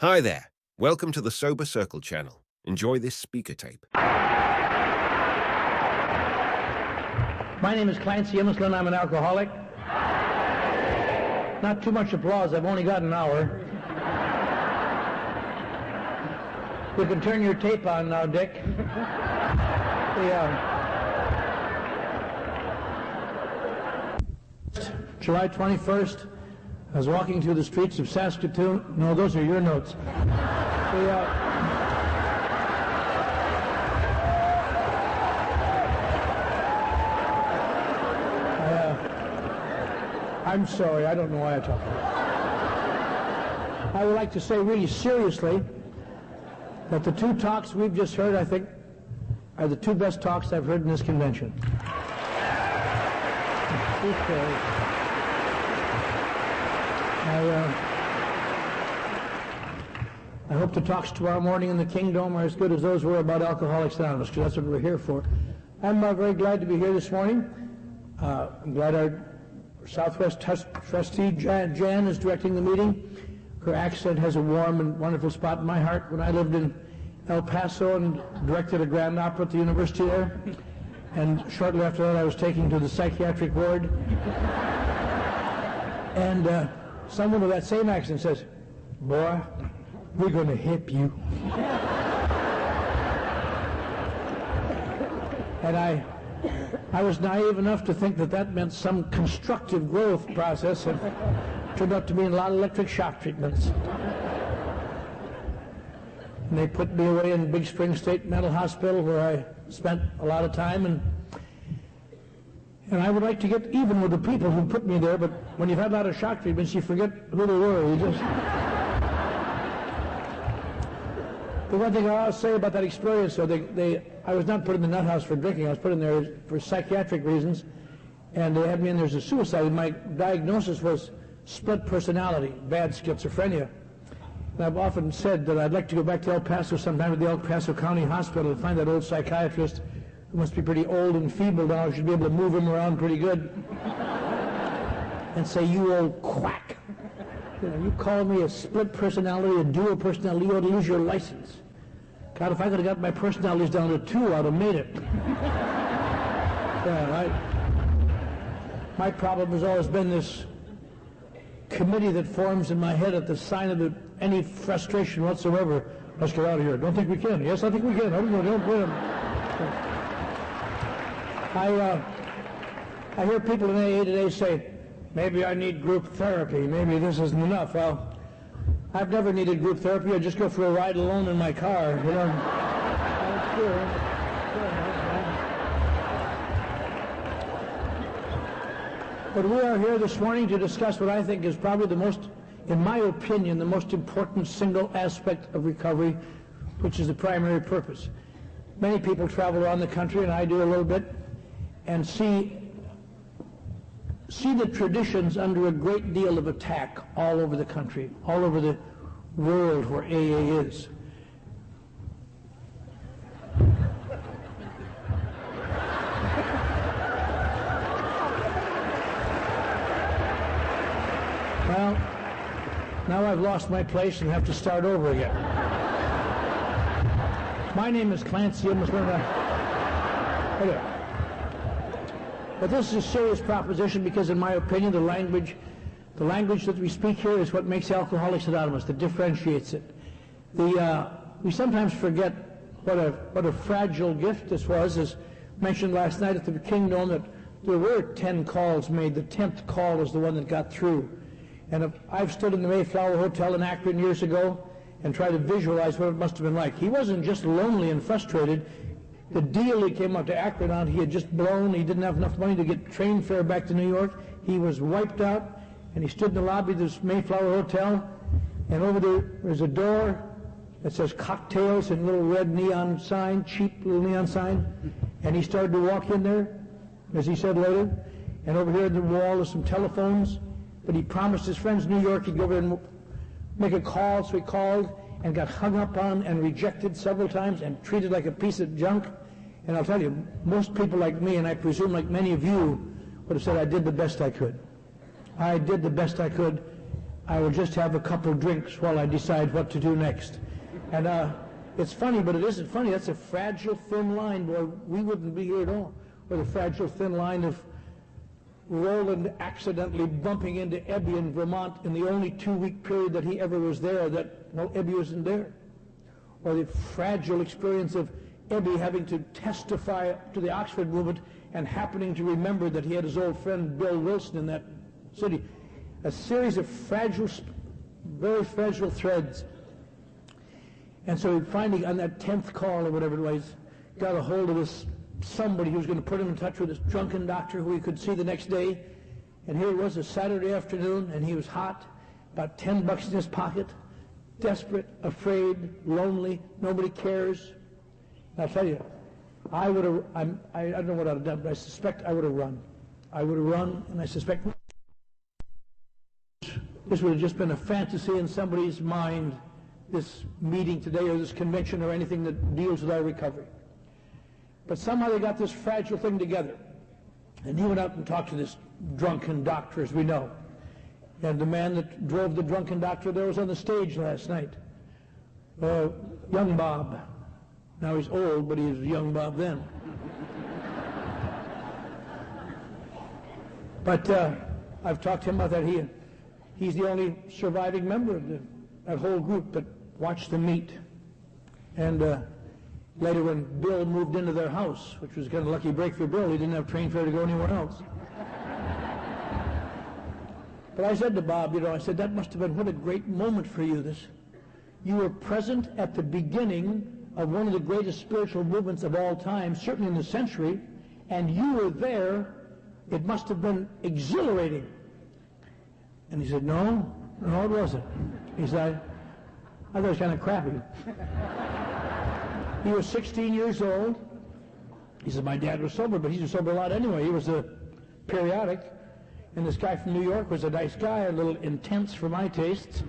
Hi there. Welcome to the SoberCircle channel. Enjoy this speaker tape. My name is Clancy. I'm an alcoholic. Not too much applause. I've only got an hour. You can turn your tape on now, Dick. July 21st, I was walking through the streets of Saskatoon. No, those are your notes. I'm sorry, I don't know why I talk. I would like to say really seriously that the two talks we've just heard, I think, are the two best talks I've heard in this convention. I hope the talks tomorrow morning in the Kingdom are as good as those were about Alcoholics Anonymous, because that's what we're here for. I'm very glad to be here this morning. I'm glad our Southwest trustee, Jan, is directing the meeting. Her accent has a warm and wonderful spot in my heart. When I lived in El Paso and directed a grand opera at the university there, and shortly after that I was taken to the psychiatric ward, and someone with that same accent says, "Boy, we're going to hip you." And I was naive enough to think that that meant some constructive growth process, and turned out to be a lot of electric shock treatments. And they put me away in Big Spring State Mental Hospital, where I spent a lot of time, and I would like to get even with the people who put me there, but when you've had a lot of shock treatments, you forget who they were. The one thing I'll say about that experience, so I was not put in the nut house for drinking. I was put in there for psychiatric reasons, and they had me in there as a suicide. And my diagnosis was split personality, bad schizophrenia. And I've often said that I'd like to go back to El Paso sometime at the El Paso County Hospital and find that old psychiatrist who must be pretty old and feeble now. I should be able to move him around pretty good. And say, "You old quack. You call me a split personality, a dual personality, you ought to lose your license." God, if I could have got my personalities down to 2, I'd have made it. My problem has always been this committee that forms in my head at the sign of any frustration whatsoever. "Let's get out of here." "Don't think we can." "Yes, I think we can." Don't win. I hear people in AA today say, "Maybe I need group therapy. Maybe this isn't enough." Well, I've never needed group therapy. I just go for a ride alone in my car. But we are here this morning to discuss what I think is probably the most, in my opinion, the most important single aspect of recovery, which is the primary purpose. Many people travel around the country, and I do a little bit, and see the traditions under a great deal of attack all over the country, all over the world where AA is. Well, now I've lost my place and have to start over again. My name is Clancy. But this is a serious proposition because, in my opinion, the language that we speak here is what makes Alcoholics Anonymous, that differentiates it. We sometimes forget what a fragile gift this was. As mentioned last night at the Kingdom, that there were 10 calls made. The 10th call was the one that got through. And I've stood in the Mayflower Hotel in Akron years ago and tried to visualize what it must have been like. He wasn't just lonely and frustrated. The deal he came up to Akron on, he had just blown. He didn't have enough money to get train fare back to New York. He was wiped out, and he stood in the lobby of this Mayflower Hotel, and over there's a door that says cocktails and a little red neon sign, cheap little neon sign, and he started to walk in there, as he said later, and over here on the wall are some telephones, but he promised his friends in New York he'd go over and make a call, so he called and got hung up on and rejected several times and treated like a piece of junk. And I'll tell you, most people like me, and I presume like many of you, would have said, "I did the best I could. I did the best I could. I will just have a couple drinks while I decide what to do next. And it's funny, but it isn't funny. That's a fragile, thin line, boy. We wouldn't be here at all with a fragile, thin line of Roland accidentally bumping into Ebby in Vermont in the only 2-week period that he ever was there that, well, Ebby wasn't there. Or the fragile experience of Ebby having to testify to the Oxford movement and happening to remember that he had his old friend Bill Wilson in that city. A series of fragile, very fragile threads. And so he finally, on that 10th call or whatever it was, got a hold of this somebody who was going to put him in touch with this drunken doctor who he could see the next day. And here it was, a Saturday afternoon, and he was hot, about $10 in his pocket, desperate, afraid, lonely, nobody cares. And I'll tell you, I don't know what I'd have done, but I suspect I would have run. I would have run, and I suspect this would have just been a fantasy in somebody's mind, this meeting today or this convention or anything that deals with our recovery. But somehow they got this fragile thing together. And he went out and talked to this drunken doctor, as we know. And the man that drove the drunken doctor there was on the stage last night. Young Bob. Now he's old, but he was young Bob then. But I've talked to him about that. He's the only surviving member of that whole group that watched them meet. And later when Bill moved into their house, which was kind of a lucky break for Bill, he didn't have train fare to go anywhere else. But I said to Bob, I said, that must have been what a great moment for you. You were present at the beginning of one of the greatest spiritual movements of all time, certainly in the century, and you were there. It must have been exhilarating. And he said, no, it wasn't. He said, I thought it was kind of crappy. He was 16 years old. He said, my dad was sober, but he was sober a lot anyway. He was a periodic. And this guy from New York was a nice guy, a little intense for my tastes.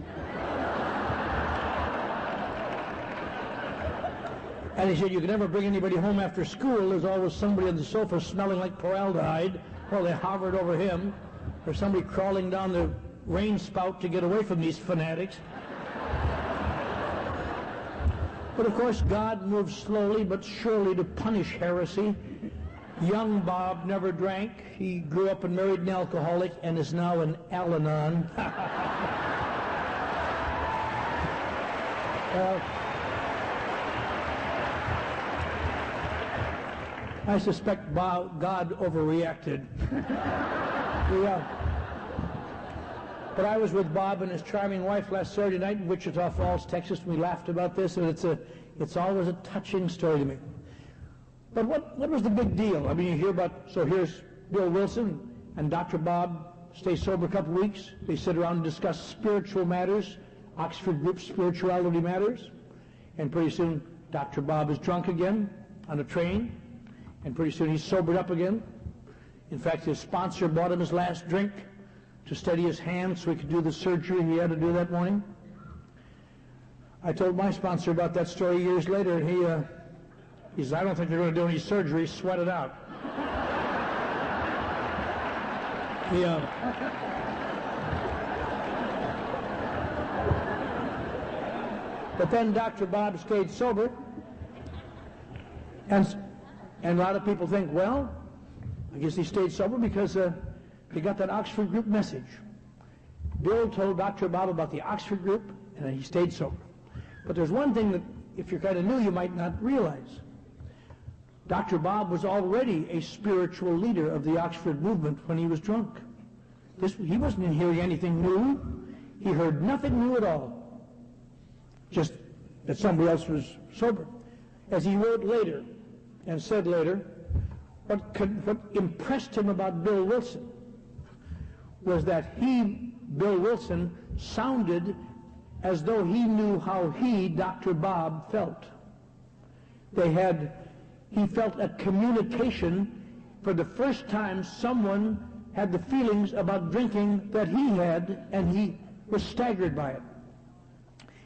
And he said, you can never bring anybody home after school. There's always somebody on the sofa smelling like formaldehyde while they hovered over him, or somebody crawling down the rain spout to get away from these fanatics. But of course, God moved slowly but surely to punish heresy. Young Bob never drank. He grew up and married an alcoholic and is now an Al-Anon. I suspect God overreacted. But I was with Bob and his charming wife last Saturday night in Wichita Falls, Texas, and we laughed about this, and it's always a touching story to me. But what was the big deal? I mean, you hear about, so here's Bill Wilson and Dr. Bob stay sober a couple weeks. They sit around and discuss spiritual matters, Oxford group spirituality matters, and pretty soon Dr. Bob is drunk again on a train, and pretty soon he's sobered up again. In fact, his sponsor bought him his last drink to steady his hand so he could do the surgery he had to do that morning. I told my sponsor about that story years later, and he says, I don't think they're going to do any surgery, sweat it out. But then Dr. Bob stayed sober, and a lot of people think, well, I guess he stayed sober because he got that Oxford group message. Bill told Dr. Bob about the Oxford group, and then he stayed sober. But there's one thing that, if you're kind of new, you might not realize. Dr. Bob was already a spiritual leader of the Oxford movement when he was drunk. He wasn't hearing anything new. He heard nothing new at all. Just that somebody else was sober. As he wrote later and said later, what impressed him about Bill Wilson was that Bill Wilson, sounded as though he knew how Dr. Bob, felt. He felt a communication. For the first time, someone had the feelings about drinking that he had, and he was staggered by it.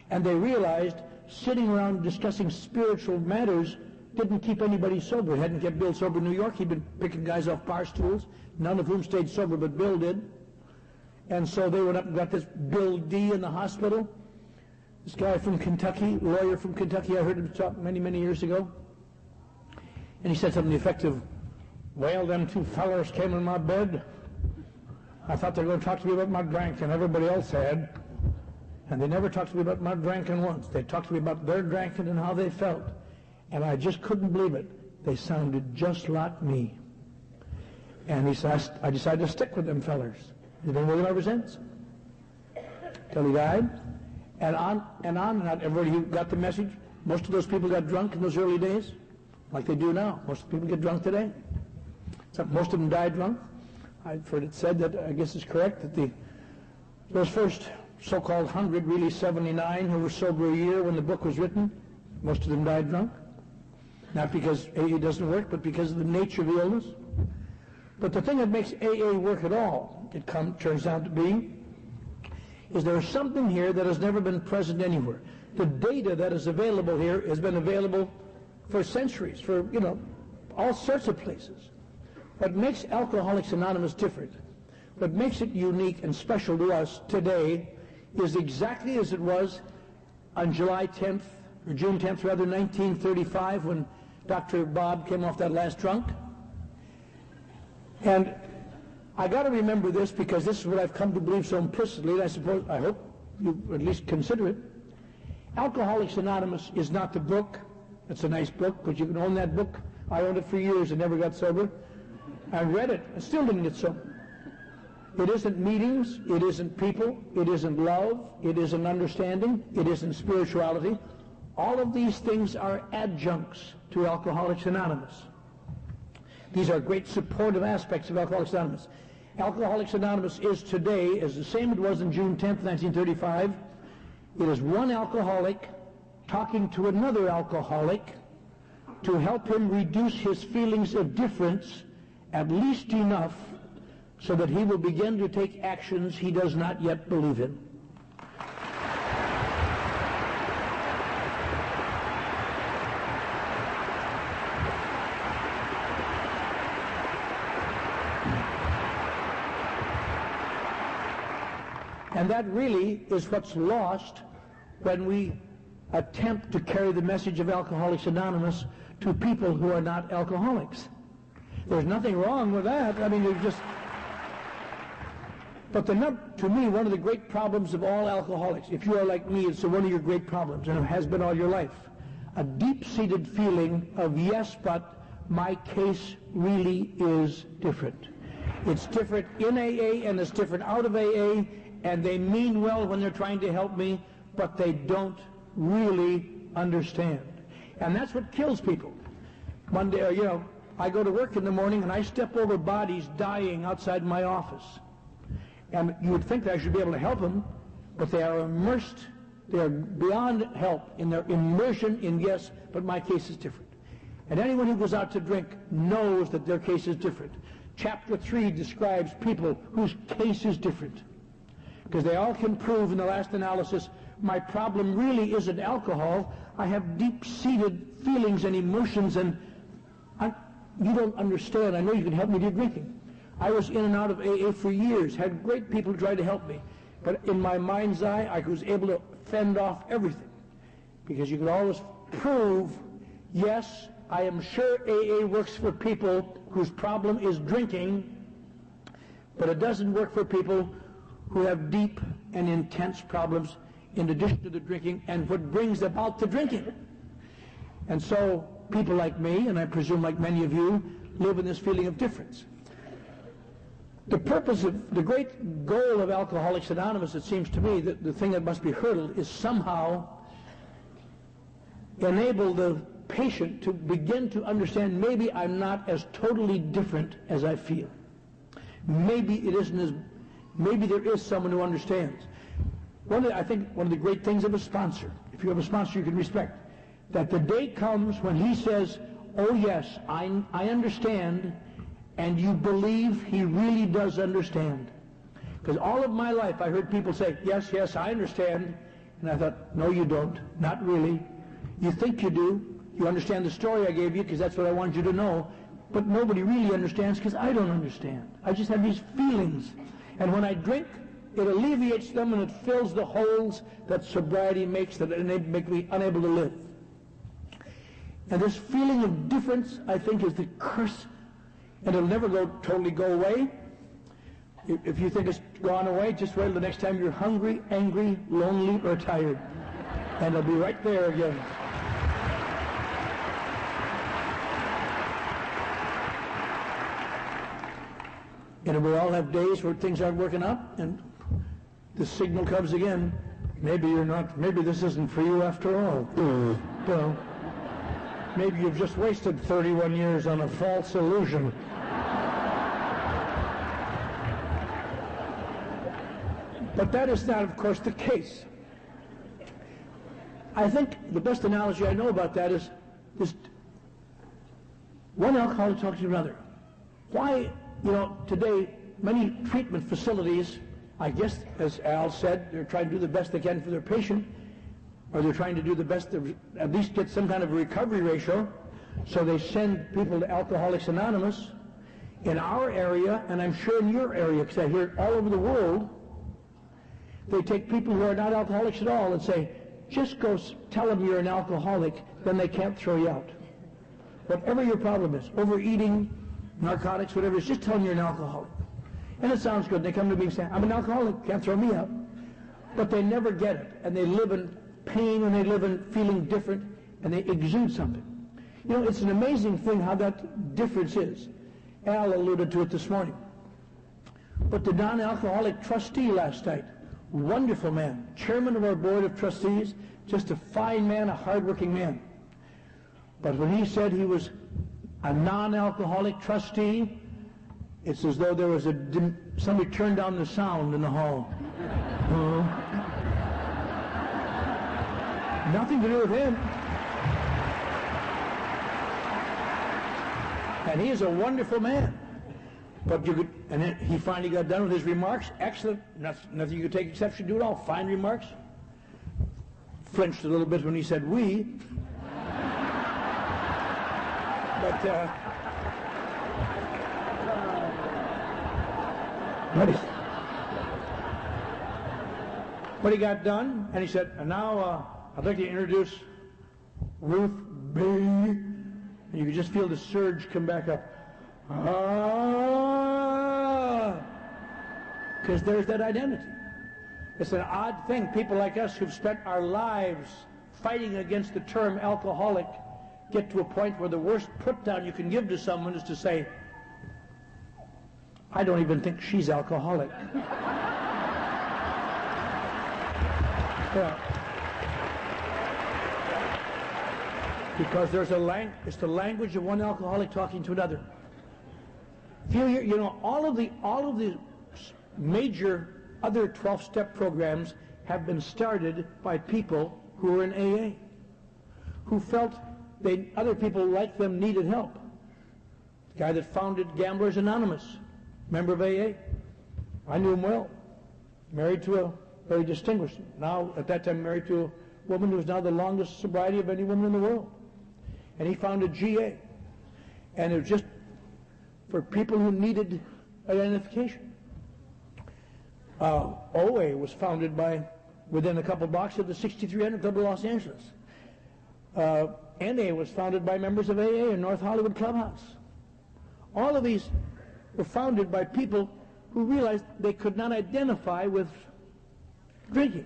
And they realized sitting around discussing spiritual matters didn't keep anybody sober. It hadn't kept Bill sober in New York. He'd been picking guys off bar stools, none of whom stayed sober, but Bill did. And so they went up and got this Bill D in the hospital. This guy from Kentucky, lawyer from Kentucky, I heard him talk many, many years ago. And he said something to the effect of, well, them two fellers came in my bed. I thought they were going to talk to me about my drinking. Everybody else had. And they never talked to me about my drinking once. They talked to me about their drinking and how they felt. And I just couldn't believe it. They sounded just like me. And he said, I decided to stick with them fellers. He's been with them ever since. Till he died. And on and on. Not everybody who got the message. Most of those people got drunk in those early days, like they do now. Most people get drunk today. Except most of them died drunk. I've heard it said that, I guess it's correct, that those first so-called 100, really 79, who were sober a year when the book was written, most of them died drunk. Not because AA doesn't work, but because of the nature of the illness. But the thing that makes AA work at all, it turns out to be, is there is something here that has never been present anywhere. The data that is available here has been available for centuries, for, all sorts of places. What makes Alcoholics Anonymous different, what makes it unique and special to us today, is exactly as it was on July 10th, or June 10th, rather, 1935, when Dr. Bob came off that last drunk. And I got to remember this, because this is what I've come to believe so implicitly, and I hope you at least consider it. Alcoholics Anonymous is not the book. It's a nice book, but you can own that book. I owned it for years and never got sober. I read it and still didn't get sober. It isn't meetings, it isn't people, it isn't love, it isn't understanding, it isn't spirituality. All of these things are adjuncts to Alcoholics Anonymous. These are great supportive aspects of Alcoholics Anonymous. Alcoholics Anonymous is today, as the same it was on June 10th, 1935. It is one alcoholic talking to another alcoholic to help him reduce his feelings of difference at least enough so that he will begin to take actions he does not yet believe in. And that really is what's lost when we attempt to carry the message of Alcoholics Anonymous to people who are not alcoholics. There's nothing wrong with that. I mean, but to me, one of the great problems of all alcoholics, if you are like me, it's one of your great problems, and it has been all your life, a deep-seated feeling of, yes, but my case really is different. It's different in AA, and it's different out of AA, and they mean well when they're trying to help me, but they don't really understand. And that's what kills people. One day, I go to work in the morning and I step over bodies dying outside my office. And you would think that I should be able to help them, but they are immersed, they are beyond help in their immersion in, yes, but my case is different. And anyone who goes out to drink knows that their case is different. Chapter 3 describes people whose case is different, because they all can prove in the last analysis, my problem really isn't alcohol. I have deep-seated feelings and emotions, and you don't understand. I know you can help me do drinking. I was in and out of AA for years, had great people try to help me, but in my mind's eye, I was able to fend off everything, because you can always prove, yes, I am sure AA works for people whose problem is drinking, but it doesn't work for people who have deep and intense problems in addition to the drinking and what brings about the drinking. And so people like me, and I presume like many of you, live in this feeling of difference. The purpose of, the great goal of Alcoholics Anonymous, it seems to me, that the thing that must be hurdled is somehow enable the patient to begin to understand, maybe I'm not as totally different as I feel. Maybe it isn't as, maybe there is someone who understands. I think one of the great things of a sponsor, if you have a sponsor you can respect, that the day comes when he says, oh yes, I understand, and you believe he really does understand. Because all of my life I heard people say, yes, yes, I understand, and I thought, no you don't, not really. You think you do, you understand the story I gave you because that's what I wanted you to know, but nobody really understands because I don't understand. I just have these feelings. And when I drink, It alleviates them and it fills the holes that sobriety makes that make me unable to live. And this feeling of difference, I think, is the curse, and it'll never totally go away. If you think it's gone away, just wait till the next time you're hungry, angry, lonely, or tired, and it'll be right there again. And we all have days where things aren't working out, and the signal comes again. Maybe you're not. Maybe this isn't for you after all. Well, maybe you've just wasted 31 years on a false illusion. But that is not, of course, the case. I think the best analogy I know about that is this: one alcoholic talking to another. Why? Today, many treatment facilities, I guess, as Al said, they're trying to do the best they can for their patient, or they're trying to do the best to at least get some kind of a recovery ratio, so they send people to Alcoholics Anonymous. In our area, and I'm sure in your area, because I hear it all over the world, they take people who are not alcoholics at all and say, just go tell them you're an alcoholic, then they can't throw you out. Whatever your problem is, overeating, narcotics, whatever it is, just tell them you're an alcoholic. And it sounds good. They come to me and say, I'm an alcoholic, can't throw me out. But they never get it, and they live in pain, and they live in feeling different, and they exude something. It's an amazing thing how that difference is. Al alluded to it this morning. But the non-alcoholic trustee last night, wonderful man, chairman of our board of trustees, just a fine man, a hard-working man. But when he said he was a non-alcoholic trustee, it's as though there was somebody turned down the sound in the hall. Nothing to do with him. And he is a wonderful man. But and then he finally got done with his remarks. Excellent. Nothing you could take exception to at all. Fine remarks. Flinched a little bit when he said we. But he got done, and he said, and now I'd like to introduce Ruth B. And you could just feel the surge come back up. Because there's that identity. It's an odd thing. People like us who've spent our lives fighting against the term alcoholic get to a point where the worst put-down you can give to someone is to say, I don't even think she's alcoholic. Yeah. Because there's it's the language of one alcoholic talking to another. If you hear, all of the major other 12-step programs have been started by people who were in AA, who felt other people like them needed help. The guy that founded Gamblers Anonymous, member of AA. I knew him well. Married to a very distinguished, now at that time married to a woman who is now the longest sobriety of any woman in the world. And he founded GA. And it was just for people who needed identification. OA was founded within a couple blocks of the 6300 Club of Los Angeles. NA was founded by members of AA in North Hollywood Clubhouse. All of these were founded by people who realized they could not identify with drinking.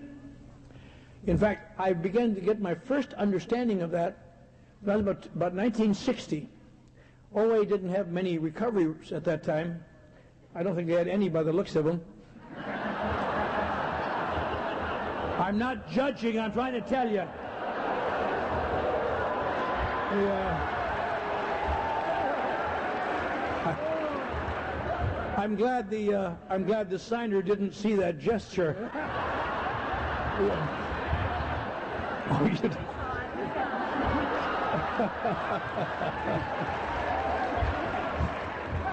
In fact, I began to get my first understanding of that when I was about 1960. OA didn't have many recoveries at that time. I don't think they had any by the looks of them. I'm not judging, I'm trying to tell you. I'm glad the signer didn't see that gesture. Oh, you did.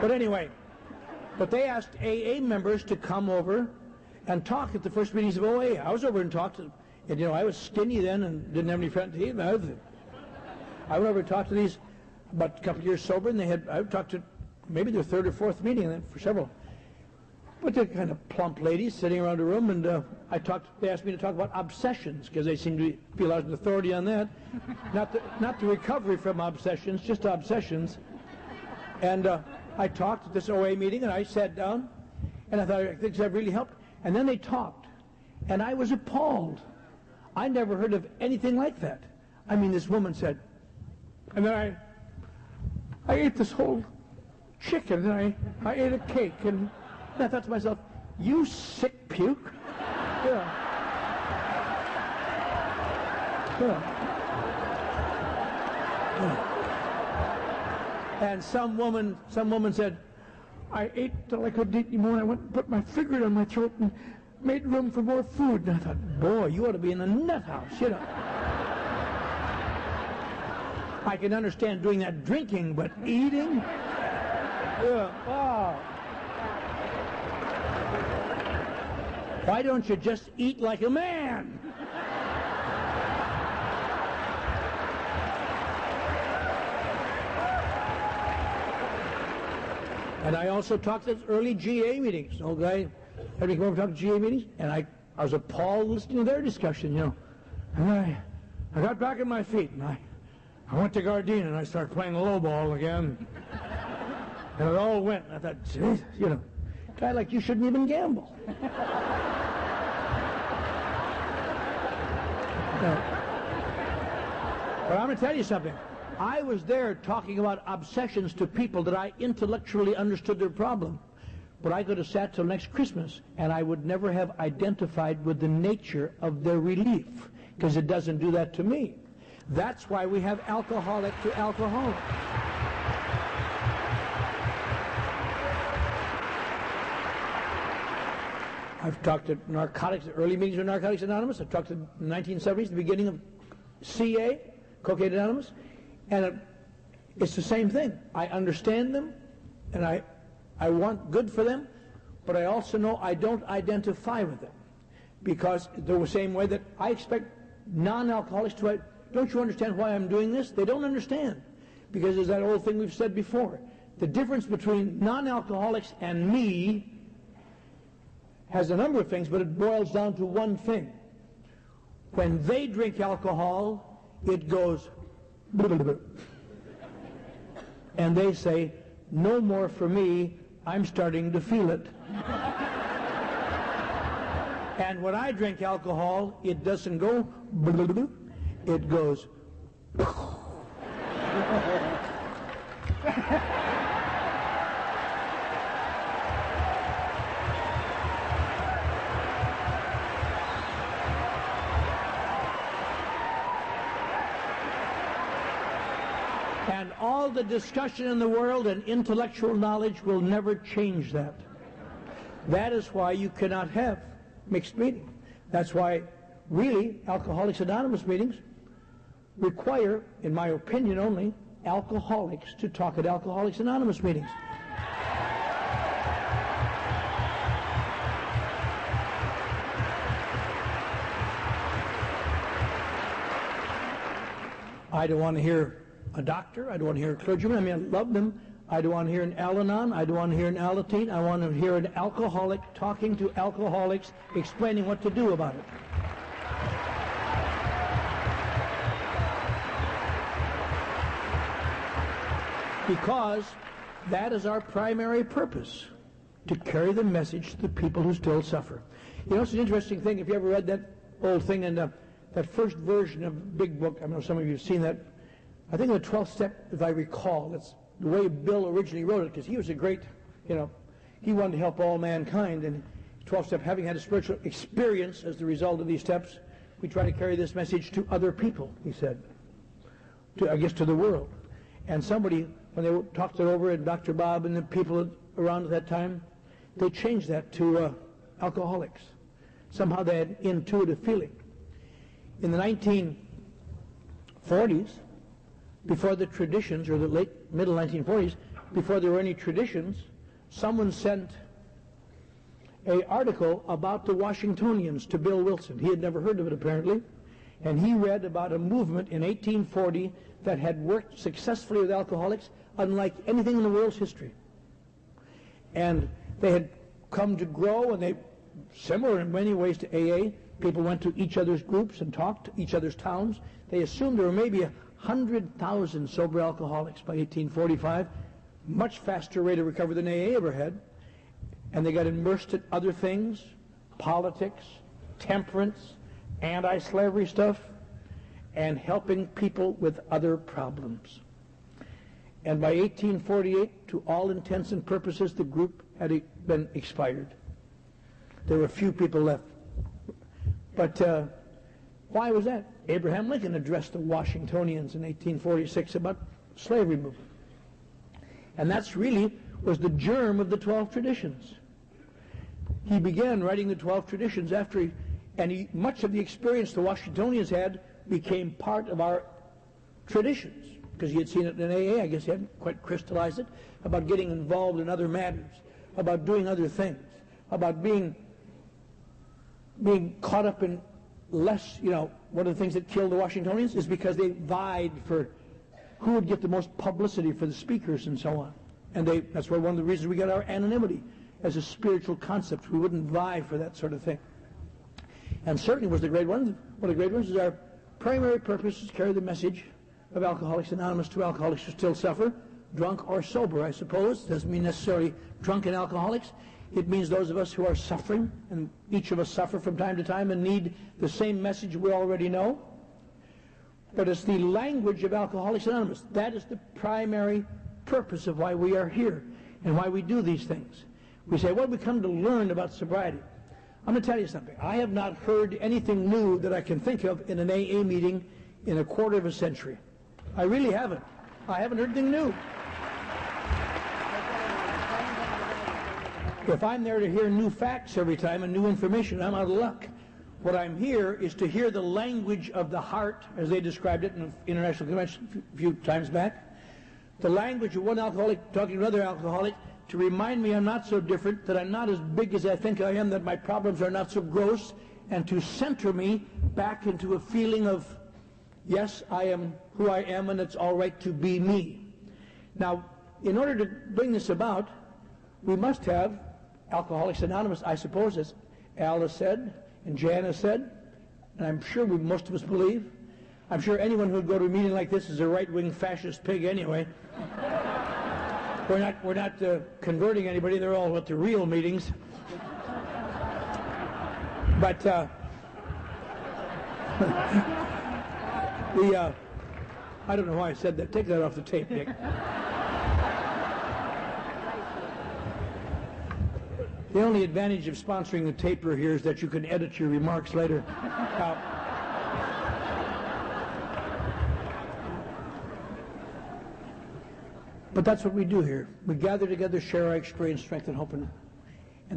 But anyway, they asked AA members to come over and talk at the first meetings of OA. I was over and talked to them. And I was skinny then and didn't have any friends to eat. I went over and talked to these about a couple of years sober, and I talked to maybe their third or fourth meeting, and then for several. But they're kind of plump ladies sitting around a room, and they asked me to talk about obsessions, because they seem to feel I was an authority on that. Not the recovery from obsessions, just obsessions. And I talked at this OA meeting, and I sat down, and I thought, I think that really helped. And then they talked, and I was appalled. I never heard of anything like that. I mean, this woman said, and then I ate this whole chicken, and I ate a cake, and I thought to myself, you sick puke. Yeah. And some woman said, I ate till I couldn't eat anymore, and I went and put my finger down my throat and made room for more food. And I thought, boy, you ought to be in the nut house, you know. I can understand doing that drinking, but eating? Yeah. Wow. Why don't you just eat like a man? And I also talked at early GA meetings. Old guy had me come over and talk at GA meetings, and I was appalled listening to their discussion, you know. And I got back on my feet, and I went to Gardena, and I started playing low ball again. And it all went, and I thought, geez, you know, a guy like you shouldn't even gamble. But I'm going to tell you something. I was there talking about obsessions to people that I intellectually understood their problem. But I could have sat till next Christmas, and I would never have identified with the nature of their relief, because it doesn't do that to me. That's why we have alcoholic to alcoholic. I've talked at narcotics, early meetings of Narcotics Anonymous. I've talked in the 1970s, the beginning of CA, Cocaine Anonymous, and it's the same thing. I understand them, and I want good for them, but I also know I don't identify with them, because the same way that I expect non-alcoholics to, don't you understand why I'm doing this? They don't understand, because there's that old thing we've said before. The difference between non-alcoholics and me has a number of things, but it boils down to one thing. When they drink alcohol, it goes and they say, no more for me, I'm starting to feel it. And when I drink alcohol, it doesn't go, it goes. And all the discussion in the world and intellectual knowledge will never change that. That is why you cannot have mixed meetings. That's why, really, Alcoholics Anonymous meetings require, in my opinion only, alcoholics to talk at Alcoholics Anonymous meetings. I don't want to hear a doctor. I don't want to hear a clergyman. I mean, I love them. I don't want to hear an Al-Anon. I don't want to hear an Alateen. I want to hear an alcoholic talking to alcoholics, explaining what to do about it. Because that is our primary purpose, to carry the message to the people who still suffer. You know, it's an interesting thing. If you ever read that old thing in that first version of Big Book, I know some of you have seen that. I think in the 12th step, if I recall, that's the way Bill originally wrote it, because he was a great, you know, he wanted to help all mankind. And 12th step, having had a spiritual experience as the result of these steps, we try to carry this message to other people, he said, I guess to the world. And somebody, when they talked it over, and Dr. Bob and the people around at that time, they changed that to alcoholics. Somehow they had intuitive feeling. In the 1940s, before the traditions, or the middle 1940s, before there were any traditions, someone sent an article about the Washingtonians to Bill Wilson. He had never heard of it, apparently. And he read about a movement in 1840 that had worked successfully with alcoholics unlike anything in the world's history. And they had come to grow, and they, similar in many ways to AA, people went to each other's groups and talked to each other's towns. They assumed there were maybe 100,000 sober alcoholics by 1845, much faster rate of recovery than AA ever had. And they got immersed in other things, politics, temperance, anti-slavery stuff, and helping people with other problems. And by 1848, to all intents and purposes, the group had been expired. There were few people left. But why was that? Abraham Lincoln addressed the Washingtonians in 1846 about slavery movement. And that's really was the germ of the 12 traditions. He began writing the 12 traditions after much of the experience the Washingtonians had became part of our traditions, because he had seen it in AA. I guess he hadn't quite crystallized it, about getting involved in other matters, about doing other things, about being caught up in less, one of the things that killed the Washingtonians is because they vied for who would get the most publicity for the speakers and so on. And that's why one of the reasons we got our anonymity as a spiritual concept. We wouldn't vie for that sort of thing. And certainly was the great one. One of the great ones is our primary purpose is to carry the message of Alcoholics Anonymous to alcoholics who still suffer, drunk or sober, I suppose. Doesn't mean necessarily drunken alcoholics. It means those of us who are suffering, and each of us suffer from time to time and need the same message we already know. But it's the language of Alcoholics Anonymous. That is the primary purpose of why we are here and why we do these things. We say, well, we come to learn about sobriety. I'm going to tell you something. I have not heard anything new that I can think of in an AA meeting in a quarter of a century. I really haven't. I haven't heard anything new. If I'm there to hear new facts every time and new information, I'm out of luck. What I'm here is to hear the language of the heart, as they described it in an international convention a few times back. The language of one alcoholic talking to another alcoholic to remind me I'm not so different, that I'm not as big as I think I am, that my problems are not so gross, and to center me back into a feeling of, yes, I am who I am, and it's all right to be me. Now, in order to bring this about, we must have Alcoholics Anonymous, I suppose, as Al has said, and Jan has said, and I'm sure most of us believe. I'm sure anyone who would go to a meeting like this is a right-wing fascist pig anyway. We're not converting anybody. They're all at the real meetings. But I don't know why I said that. Take that off the tape, Nick. The only advantage of sponsoring the taper here is that you can edit your remarks later. But that's what we do here. We gather together, share our experience, strength, and hope. And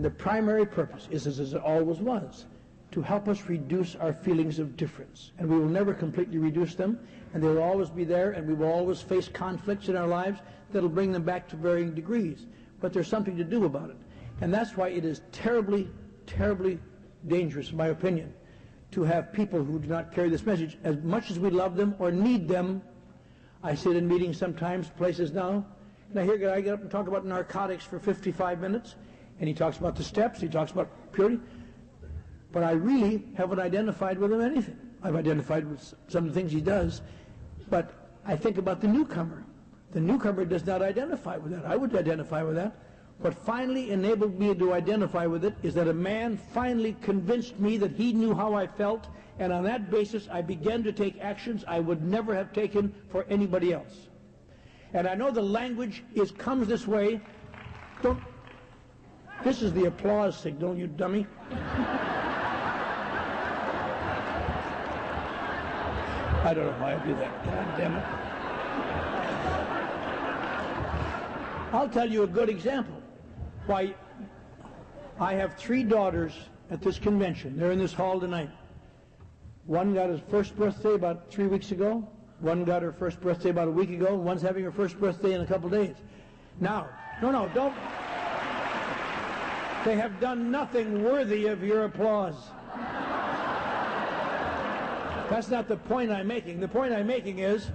the primary purpose is, as it always was, to help us reduce our feelings of difference. And we will never completely reduce them, and they will always be there, and we will always face conflicts in our lives that will bring them back to varying degrees. But there's something to do about it. And that's why it is terribly, terribly dangerous, in my opinion, to have people who do not carry this message. As much as we love them or need them, I sit in meetings sometimes, places now, and I hear a guy get up and talk about narcotics for 55 minutes, and he talks about the steps, he talks about purity, but I really haven't identified with him anything. I've identified with some of the things he does, but I think about the newcomer. The newcomer does not identify with that. I would identify with that. What finally enabled me to identify with it is that a man finally convinced me that he knew how I felt, and on that basis I began to take actions I would never have taken for anybody else. And I know the language comes this way. This is the applause signal, you dummy. I don't know why I do that. God damn it. I'll tell you a good example. Why, I have 3 daughters at this convention. They're in this hall tonight. One got his first birthday about 3 weeks ago. One got her first birthday about a week ago. And one's having her first birthday in a couple days. Now, no, don't. They have done nothing worthy of your applause. That's not the point I'm making. The point I'm making is,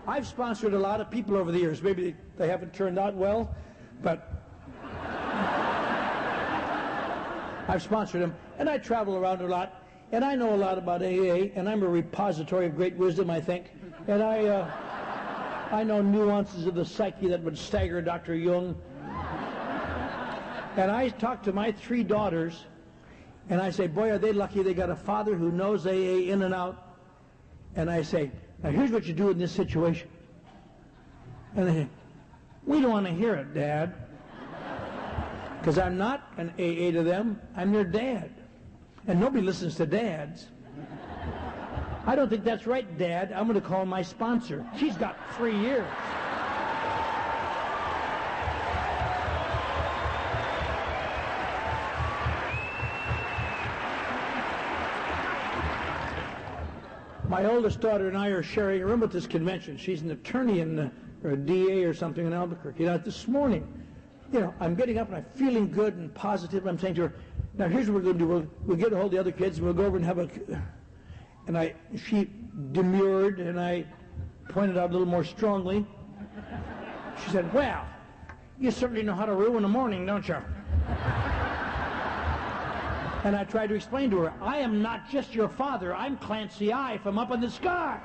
I've sponsored a lot of people over the years. Maybe they haven't turned out well, but I've sponsored them, and I travel around a lot, and I know a lot about AA, and I'm a repository of great wisdom, I think, and I know nuances of the psyche that would stagger Dr. Jung. And I talk to my 3 daughters, and I say, boy, are they lucky they got a father who knows AA in and out. And I say, now here's what you do in this situation. And they say, we don't want to hear it, Dad. Because I'm not an AA to them, I'm their dad. And nobody listens to dads. I don't think that's right, Dad. I'm going to call my sponsor. She's got 3 years. My oldest daughter and I are sharing a room at this convention. She's an attorney or a DA or something in Albuquerque. Now, this morning, I'm getting up and I'm feeling good and positive. I'm saying to her, now here's what we're going to do. We'll get a hold of the other kids and we'll go over and have a... And she demurred, and I pointed out a little more strongly. She said, well, you certainly know how to ruin a morning, don't you? And I tried to explain to her, I am not just your father, I'm Clancy I from up in the sky.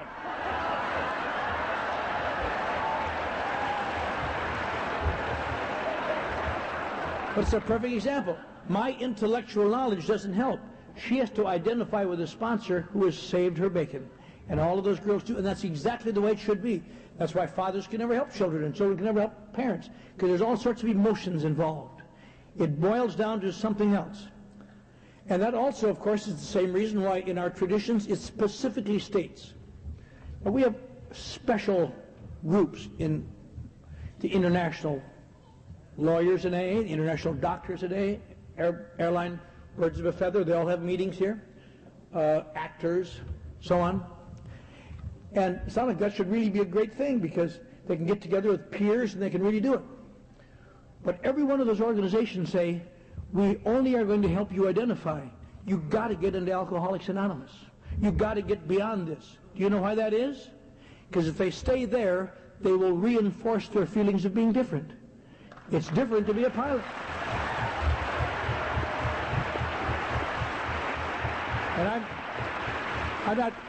But it's a perfect example. My intellectual knowledge doesn't help. She has to identify with a sponsor who has saved her bacon. And all of those girls do, and that's exactly the way it should be. That's why fathers can never help children, and children can never help parents, because there's all sorts of emotions involved. It boils down to something else. And that also, of course, is the same reason why in our traditions it specifically states. Now, we have special groups in the international lawyers in AA, the international doctors in AA, airline birds of a feather, they all have meetings here, actors, so on. And it sounds like that should really be a great thing because they can get together with peers and they can really do it. But every one of those organizations say, we only are going to help you identify. You've got to get into Alcoholics Anonymous. You've got to get beyond this. Do you know why that is? Because if they stay there, they will reinforce their feelings of being different. It's different to be a pilot. And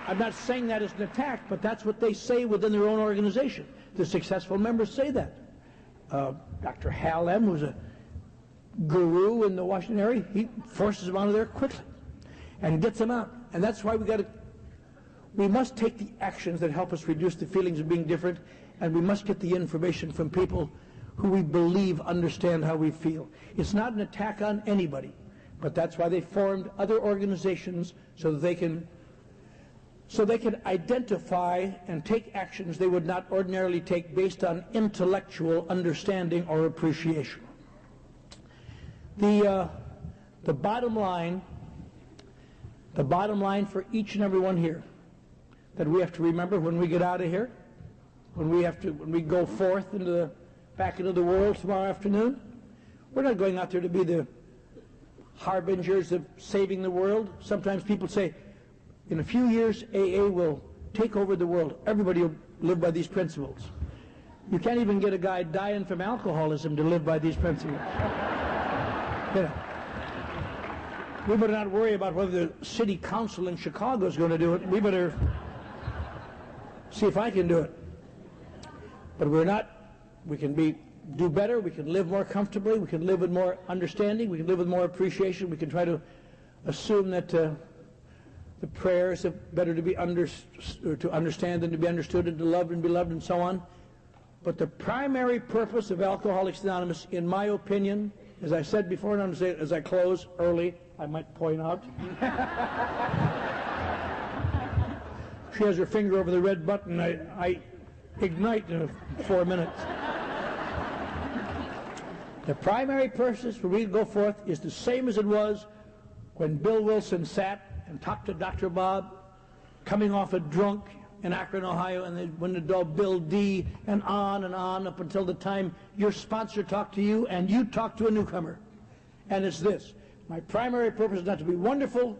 I'm not saying that as an attack, but that's what they say within their own organization. The successful members say that. Dr. Hal M., who's a guru in the Washington area, he forces them out of there quickly and gets them out. And that's why we must take the actions that help us reduce the feelings of being different, and we must get the information from people who we believe understand how we feel. It's not an attack on anybody, but that's why they formed other organizations so that they can identify and take actions they would not ordinarily take based on intellectual understanding or appreciation. The bottom line for each and every one here that we have to remember when we get out of here, when we go forth back into the world tomorrow afternoon, we're not going out there to be the harbingers of saving the world. Sometimes people say, in a few years, AA will take over the world. Everybody will live by these principles. You can't even get a guy dying from alcoholism to live by these principles. We better not worry about whether the city council in Chicago is going to do it. We better see if I can do it. But we're not. We can do better. We can live more comfortably. We can live with more understanding. We can live with more appreciation. We can try to assume that the prayers are better to be to understand than to be understood, and to love and be loved, and so on. But the primary purpose of Alcoholics Anonymous, in my opinion, as I said before, and I'm going to say it as I close early, I might point out. She has her finger over the red button. I ignite in 4 minutes. The primary purpose for we to go forth is the same as it was when Bill Wilson sat and talked to Dr. Bob, coming off a drunk in Akron, Ohio, and then when the dog Bill D, and on up until the time your sponsor talked to you and you talked to a newcomer. And it's this: my primary purpose is not to be wonderful,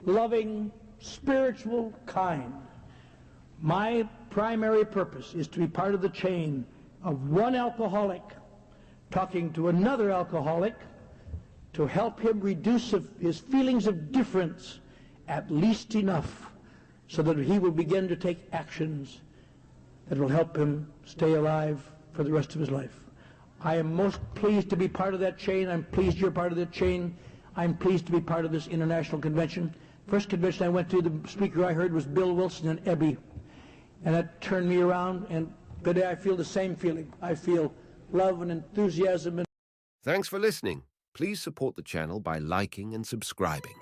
loving, spiritual, kind. My primary purpose is to be part of the chain of one alcoholic talking to another alcoholic, to help him reduce his feelings of difference at least enough so that he will begin to take actions that will help him stay alive for the rest of his life. I am most pleased to be part of that chain. I'm pleased you're part of that chain. I'm pleased to be part of this international convention. First convention I went to, the speaker I heard was Bill Wilson and Ebby. And that turned me around, and today I feel the same feeling. I feel love and enthusiasm. Thanks for listening. Please support the channel by liking and subscribing.